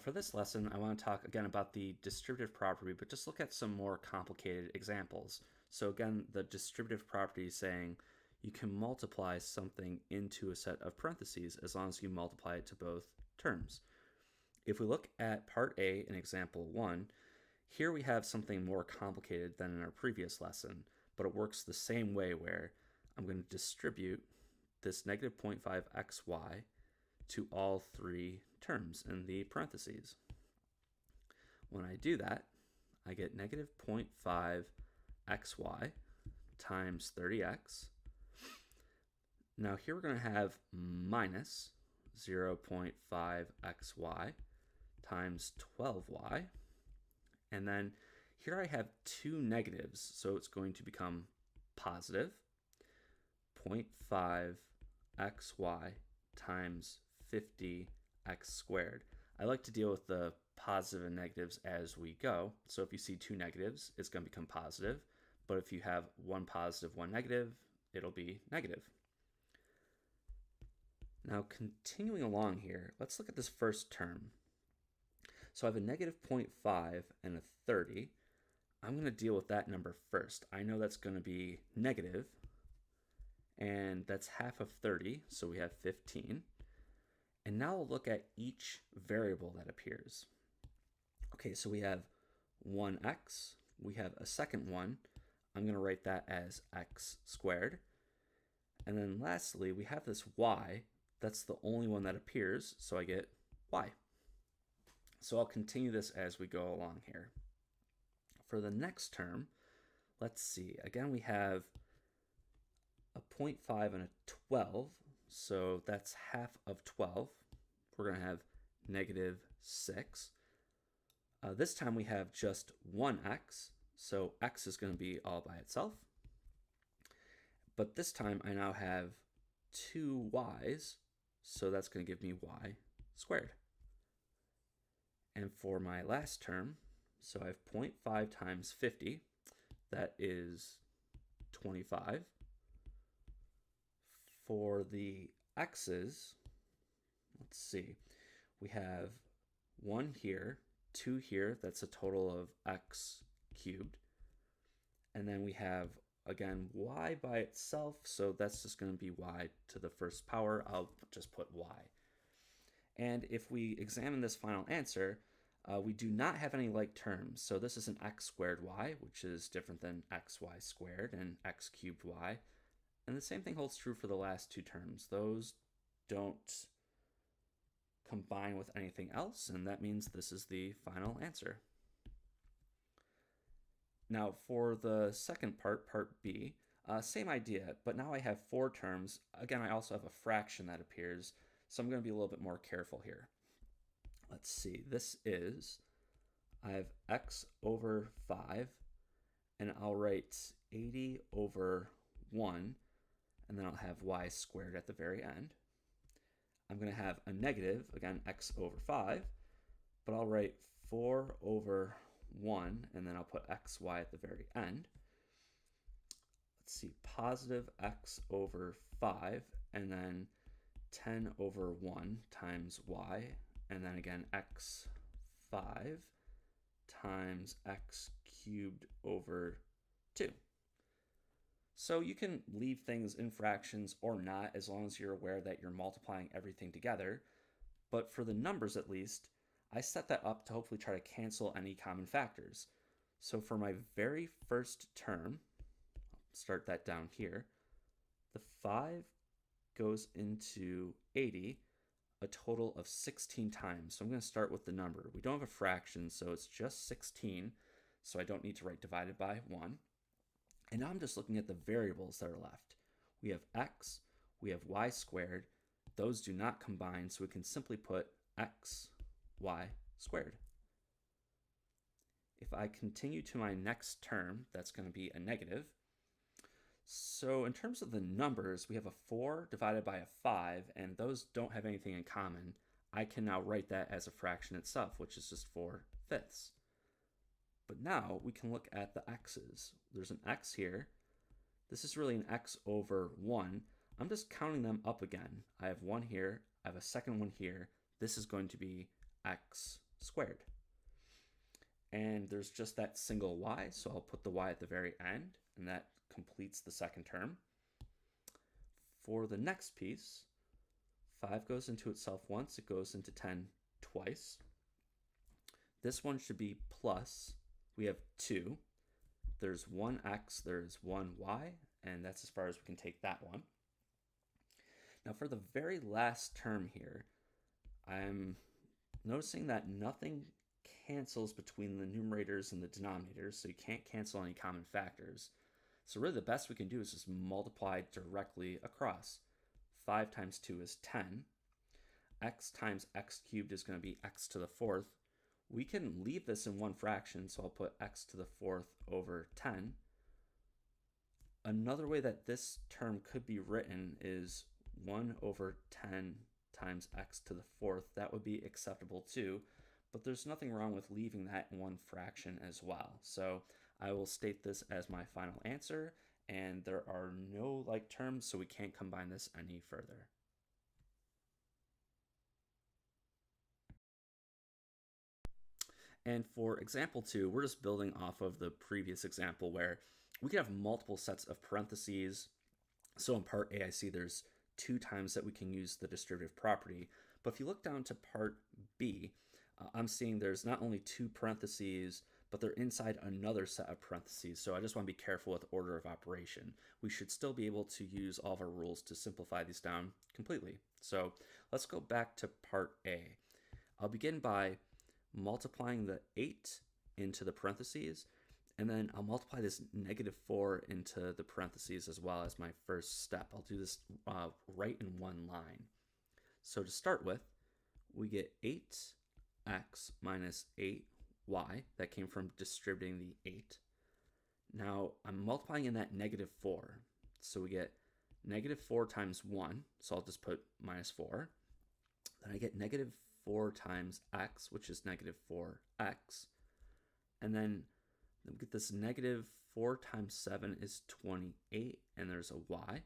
For this lesson, I want to talk again about the distributive property, but just look at some more complicated examples. So again, the distributive property is saying you can multiply something into a set of parentheses as long as you multiply it to both terms. If we look at part A in example 1, here we have something more complicated than in our previous lesson, but it works the same way where I'm going to distribute this negative 0.5xy to all three terms in the parentheses. When I do that, I get negative 0.5xy times 30x. Now here we're going to have minus 0.5xy times 12y. And then here I have two negatives, so it's going to become positive 0.5xy times 50x squared. I like to deal with the positive and negatives as we go. So if you see two negatives, it's going to become positive. But if you have one positive, one negative, it'll be negative. Now continuing along here, let's look at this first term. So I have a negative 0.5 and a 30. I'm going to deal with that number first. I know that's going to be negative, and that's half of 30, so we have 15. And now we'll look at each variable that appears. Okay, so we have 1x, we have a second one. I'm going to write that as x squared. And then lastly, we have this y. That's the only one that appears, so I get y. So I'll continue this as we go along here. For the next term, let's see. Again, we have a 0.5 and a 12, so that's half of 12. We're going to have negative 6. This time we have just one x, so x is going to be all by itself. But this time I now have two y's, so that's going to give me y squared. And for my last term, so I have 0.5 times 50, that is 25. For the x's, let's see, we have 1 here, 2 here, that's a total of x cubed. And then we have, again, y by itself, so that's just going to be y to the first power. I'll just put y. And if we examine this final answer, we do not have any like terms. So this is an x squared y, which is different than xy squared and x cubed y. And the same thing holds true for the last two terms. Those don't combine with anything else, and that means this is the final answer. Now for the second part, part B, same idea, but now I have four terms. Again, I also have a fraction that appears, so I'm going to be a little bit more careful here. Let's see, this is, I have x over 5, and I'll write 80 over 1, and then I'll have y squared at the very end. I'm going to have a negative, again, x over 5, but I'll write 4 over 1, and then I'll put xy at the very end. Let's see, positive x over 5, and then 10 over 1 times y, and then again x5 times x cubed over 2. So you can leave things in fractions or not, as long as you're aware that you're multiplying everything together. But for the numbers at least, I set that up to hopefully try to cancel any common factors. So for my very first term, I'll start that down here, the 5 goes into 80 a total of 16 times. So I'm going to start with the number. We don't have a fraction, so it's just 16, so I don't need to write divided by 1. And now I'm just looking at the variables that are left. We have x, we have y squared. Those do not combine, so we can simply put x, y squared. If I continue to my next term, that's going to be a negative. So in terms of the numbers, we have a 4 divided by a 5, and those don't have anything in common. I can now write that as a fraction itself, which is just 4/5. But now we can look at the x's. There's an x here. This is really an x over 1. I'm just counting them up again. I have one here. I have a second one here. This is going to be x squared. And there's just that single y, so I'll put the y at the very end, and that completes the second term. For the next piece, 5 goes into itself once, it goes into 10 twice. This one should be plus, we have 2. There's 1x, there's 1y, and that's as far as we can take that one. Now for the very last term here, I'm noticing that nothing cancels between the numerators and the denominators, so you can't cancel any common factors. So really the best we can do is just multiply directly across. 5 times 2 is 10. X times x cubed is going to be x to the 4th. We can leave this in one fraction, so I'll put x to the 4th over 10. Another way that this term could be written is 1 over 10 times x to the 4th. That would be acceptable too, but there's nothing wrong with leaving that in one fraction as well. So I will state this as my final answer, and there are no like terms, so we can't combine this any further. And for example 2, we're just building off of the previous example where we can have multiple sets of parentheses. So in part A, I see there's 2 times that we can use the distributive property. But if you look down to part B, I'm seeing there's not only 2 parentheses, but they're inside another set of parentheses. So I just want to be careful with order of operation. We should still be able to use all of our rules to simplify these down completely. So let's go back to part A. I'll begin by multiplying the 8 into the parentheses, and then I'll multiply this -4 into the parentheses as well as my first step. I'll do this right in one line. So to start with, we get 8x minus 8y. That came from distributing the 8. Now I'm multiplying in that -4. So we get -4 times 1. So I'll just put -4. Then I get -4 times x, which is -4x. And then we get this -4 times 7 is 28, and there's a y.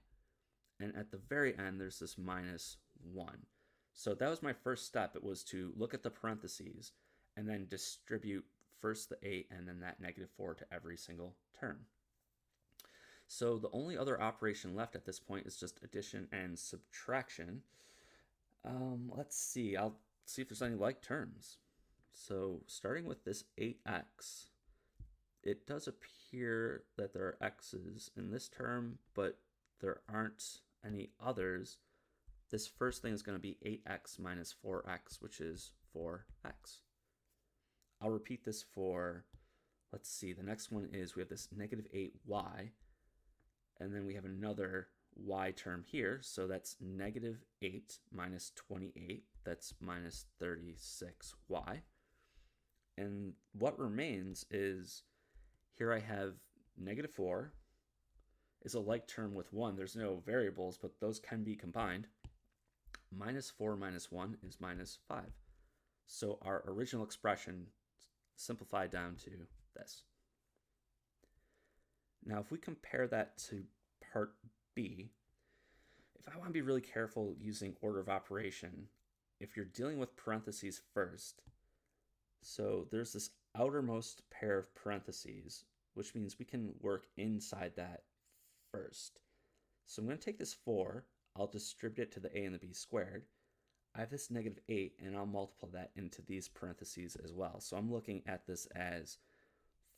And at the very end, there's this -1. So that was my first step. It was to look at the parentheses and then distribute first the 8 and then that -4 to every single term. So the only other operation left at this point is just addition and subtraction. Let's see. I'll see if there's any like terms. So starting with this 8x, it does appear that there are x's in this term, but there aren't any others. This first thing is going to be 8x minus 4x, which is 4x. I'll repeat this for, let's see, the next one is we have this -8y, and then we have another y term here, so that's -8 minus 28, that's minus 36y. And what remains is, here I have -4 is a like term with 1. There's no variables, but those can be combined. -4 minus 1 is -5. So our original expression simplified down to this. Now if we compare that to part B, if I want to be really careful using order of operation, if you're dealing with parentheses first, so there's this outermost pair of parentheses, which means we can work inside that first. So I'm going to take this 4, I'll distribute it to the a and the b squared. I have this -8, and I'll multiply that into these parentheses as well. So I'm looking at this as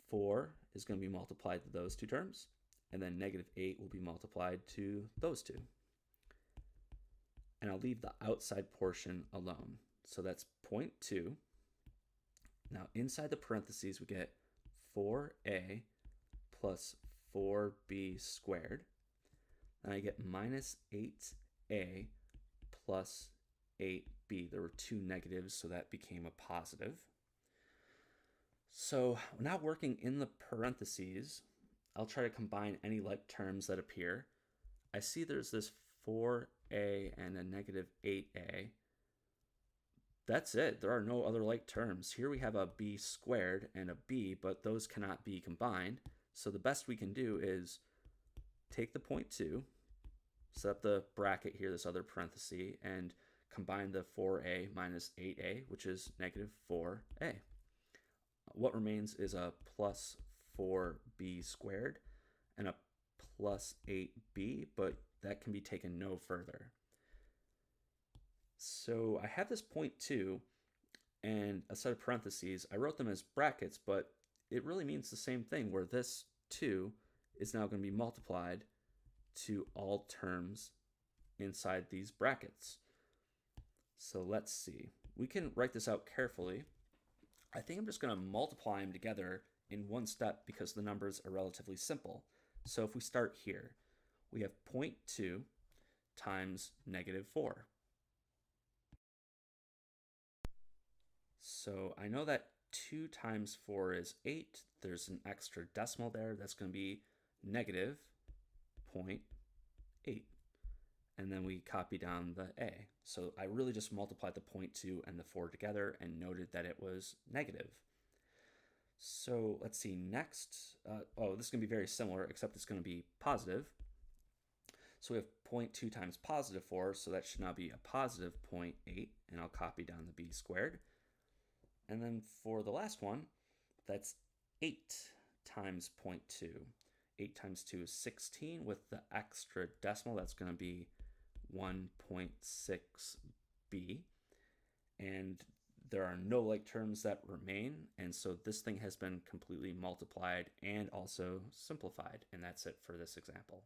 4 is going to be multiplied to those two terms, and then -8 will be multiplied to those two. And I'll leave the outside portion alone. So that's 0.2. Now inside the parentheses we get 4a plus 4b squared. And I get -8a plus 8b. There were 2 negatives, so that became a positive. So now working in the parentheses, I'll try to combine any like terms that appear. I see there's this 4a and a -8a. That's it. There are no other like terms. Here we have a b squared and a b, but those cannot be combined. So the best we can do is take the 0.2, set up the bracket here, this other parenthesis, and combine the 4a minus 8a, which is negative 4a. What remains is a plus 4b squared and a plus 8b, but that can be taken no further. So I have this point 2 and a set of parentheses. I wrote them as brackets, but it really means the same thing, where this 2 is now going to be multiplied to all terms inside these brackets. So let's see. We can write this out carefully. I think I'm just going to multiply them together in one step because the numbers are relatively simple. So if we start here, we have 0.2 times negative 4. So I know that 2 times 4 is 8. There's an extra decimal there. That's going to be negative 0.8. And then we copy down the a. So I really just multiplied the 0.2 and the 4 together and noted that it was negative. So let's see, next, this is going to be very similar, except it's going to be positive. So we have 0.2 times positive 4, so that should now be a positive 0.8, and I'll copy down the b squared. And then for the last one, that's 8 times 0.2. 8 times 2 is 16. With the extra decimal, that's going to be 1.6b. And there are no like terms that remain, and so this thing has been completely multiplied and also simplified, and that's it for this example.